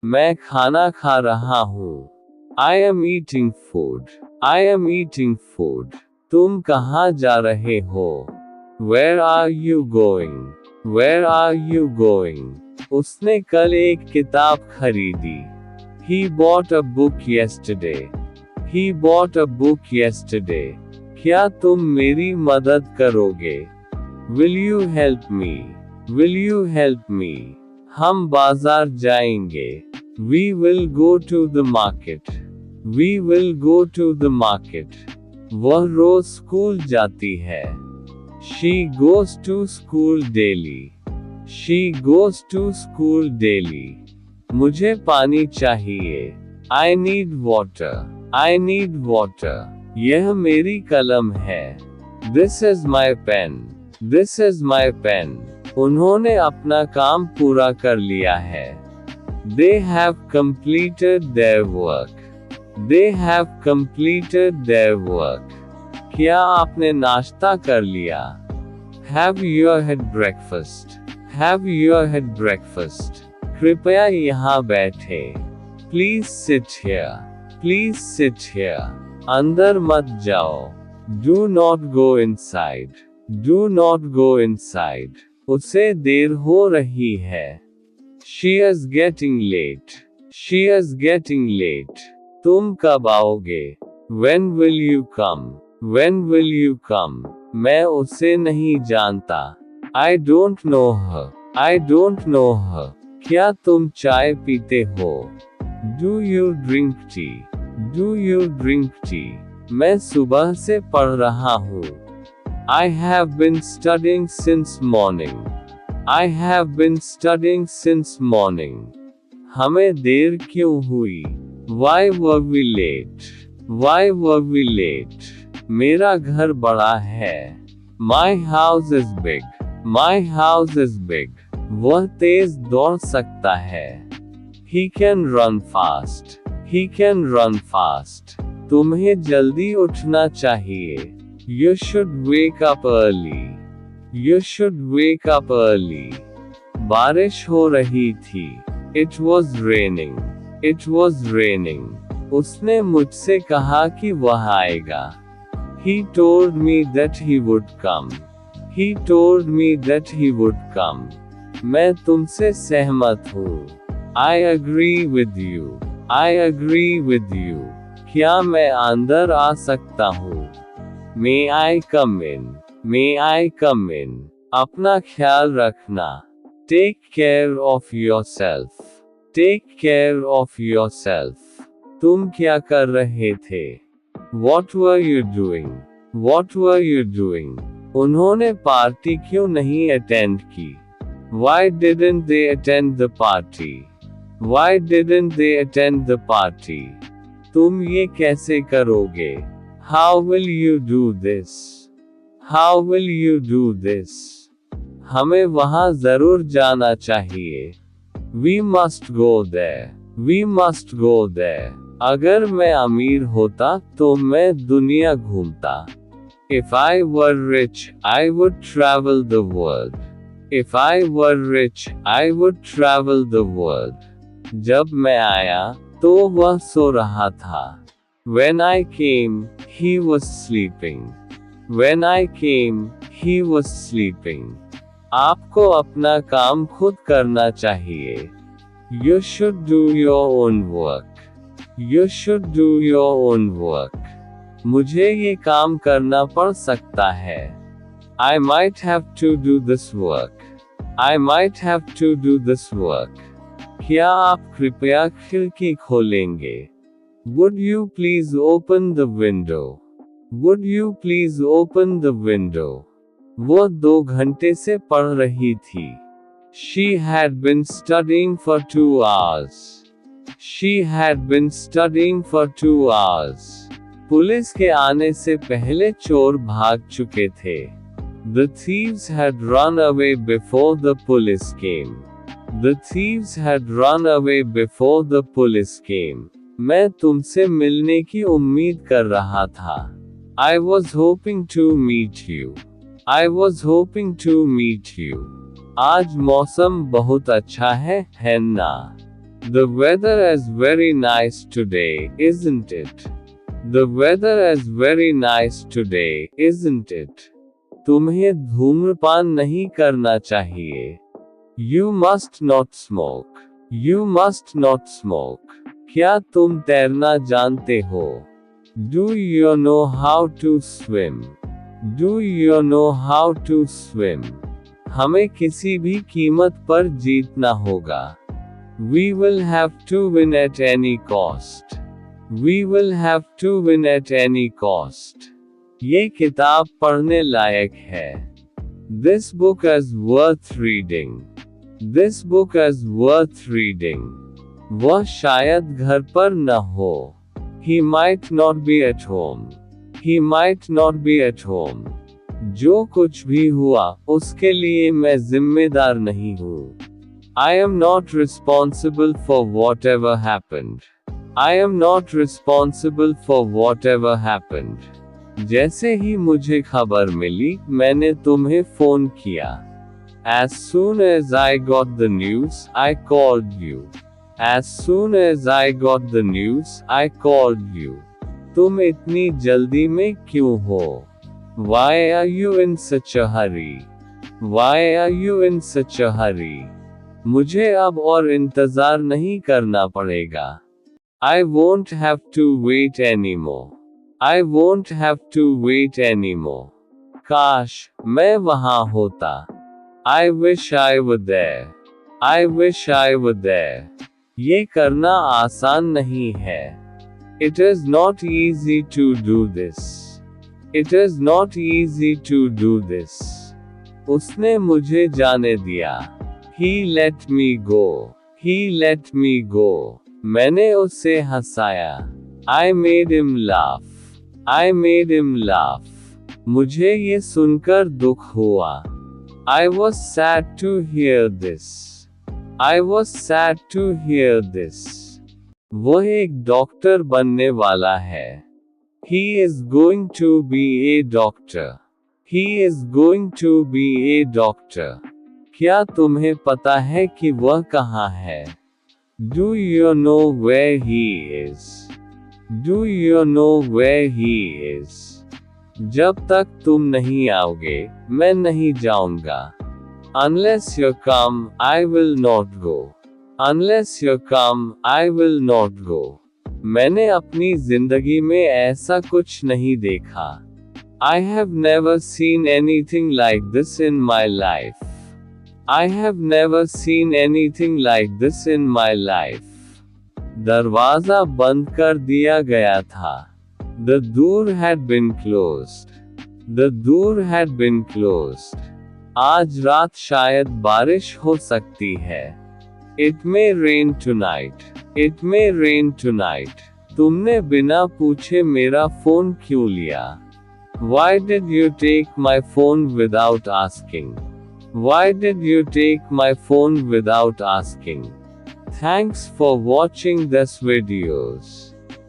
मैं खाना खा रहा हूँ। I am eating food. I am eating food. तुम कहाँ जा रहे हो? Where are you going? Where are you going? उसने कल एक किताब खरीदी। He bought a book yesterday. He bought a book yesterday. क्या तुम मेरी मदद करोगे? Will you help me? Will you help me? हम बाजार जाएंगे। We will go to the market. We will go to the market. वह रोज स्कूल जाती है। She goes to school daily. She goes to school daily. मुझे पानी चाहिए। I need water. I need water. यह मेरी कलम है। This is my pen. This is my pen. उन्होंने अपना काम पूरा कर लिया है। They have completed their work. They have completed their work. क्या आपने नाश्ता कर लिया? Have you had breakfast? Have you had breakfast? कृपया यहाँ बैठें। Please sit here. Please sit here. अंदर मत जाओ। Do not go inside. Do not go inside. उसे देर हो रही है। She is getting late. She is getting late. तुम कब आओगे? When will you come? When will you come? मैं उसे नहीं जानता। I don't know her. I don't know her. क्या तुम चाय पीते हो? Do you drink tea? Do you drink tea? मैं सुबह से पढ़ रहा हूँ। I have been studying since morning. I have been studying since morning. हमें देर क्यों हुई? Why were we late? Why were we late? मेरा घर बड़ा है। My house is big. My house is big. वह तेज दौड़ सकता है। He can run fast. He can run fast. तुम्हें जल्दी उठना चाहिए। You should wake up early. You should wake up early. बारिश हो रही थी। It was raining. It was raining. उसने मुझसे कहा कि वह आएगा। He told me that he would come. He told me that he would come. मैं तुमसे सहमत हूँ। I agree with you. I agree with you. क्या मैं अंदर आ सकता हूँ? May I come in? May I come in? अपना ख्याल रखना। Take care of yourself. Take care of yourself. तुम क्या कर रहे थे? What were you doing? What were you doing? उन्होंने पार्टी क्यों नहीं अटेंड की? Why didn't they attend the party? Why didn't they attend the party? तुम ये कैसे करोगे? How will you do this? How will you do this? हमें वहाँ जरूर जाना चाहिए। We must go there. We must go there. अगर मैं अमीर होता तो मैं दुनिया घूमता। If I were rich, I would travel the world. If I were rich, I would travel the world. जब मैं आया तो वह सो रहा था। When I came, he was sleeping. When I came, he was sleeping. आपको अपना काम खुद करना चाहिए। You should do your own work. You should do your own work. मुझे ये काम करना पड़ सकता है। I might have to do this work. I might have to do this work. क्या आप कृपया खिड़की खोलेंगे? Would you please open the window? Would you please open the window? वो 2 घंटे से पढ़ रही थी। She had been studying for 2 hours. She had been studying for 2 hours. Police के आने से पहले चोर भाग चुके थे। The thieves had run away before the police came. The thieves had run away before the police came. मैं तुमसे मिलने की उम्मीद कर रहा था। I was hoping to meet you. I was hoping to meet you. आज मौसम बहुत अच्छा है ना? The weather is very nice today, isn't it? The weather is very nice today, isn't it? तुम्हें धूम्रपान नहीं करना चाहिए. You must not smoke. You must not smoke. क्या तुम तैरना जानते हो? Do you know how to swim? Do you know how to swim? हमें किसी भी कीमत पर जीतना होगा. We will have to win at any cost. We will have to win at any cost. ये किताब पढ़ने लायक है. This book is worth reading. This book is worth reading. वह शायद घर पर न हो. He might not be at home. He might not be at home. जो कुछ भी हुआ, उसके लिए मैं जिम्मेदार नहीं हूँ. I am not responsible for whatever happened. I am not responsible for whatever happened. जैसे ही मुझे खबर मिली, मैंने तुम्हें फोन किया. As soon as I got the news, I called you. As soon as I got the news, I called you. तुम इतनी जल्दी में क्यों हो? Why are you in such a hurry? Why are you in such a hurry? मुझे अब और इंतजार नहीं करना पड़ेगा. I won't have to wait anymore. I won't have to wait anymore. काश मैं वहाँ होता. I wish I were there. I wish I were there. ये करना आसान नहीं है. It is not easy to do this. It is not easy to do this. उसने मुझे जाने दिया. He let me go. He let me go. मैंने उसे हंसाया. I made him laugh. I made him laugh. मुझे ये सुनकर दुख हुआ. I was sad to hear this. I was sad to hear this. वह एक डॉक्टर बनने वाला है. He is going to be a doctor. He is going to be a doctor. क्या तुम्हें पता है कि वह कहाँ है? Do you know where he is? Do you know where he is? जब तक तुम नहीं आओगे, मैं नहीं जाऊंगा. Unless you come, I will not go. Unless you come, I will not go. मैंने अपनी जिंदगी में ऐसा कुछ नहीं देखा. I have never seen anything like this in my life. I have never seen anything like this in my life. दरवाजा बंद कर दिया गया था. The door had been closed. The door had been closed. आज रात शायद बारिश हो सकती है. It may rain tonight. It may rain tonight. तुमने बिना पूछे मेरा फोन क्यों लिया? Why did you take my phone without asking? Why did you take my phone without asking? Thanks for watching this videos.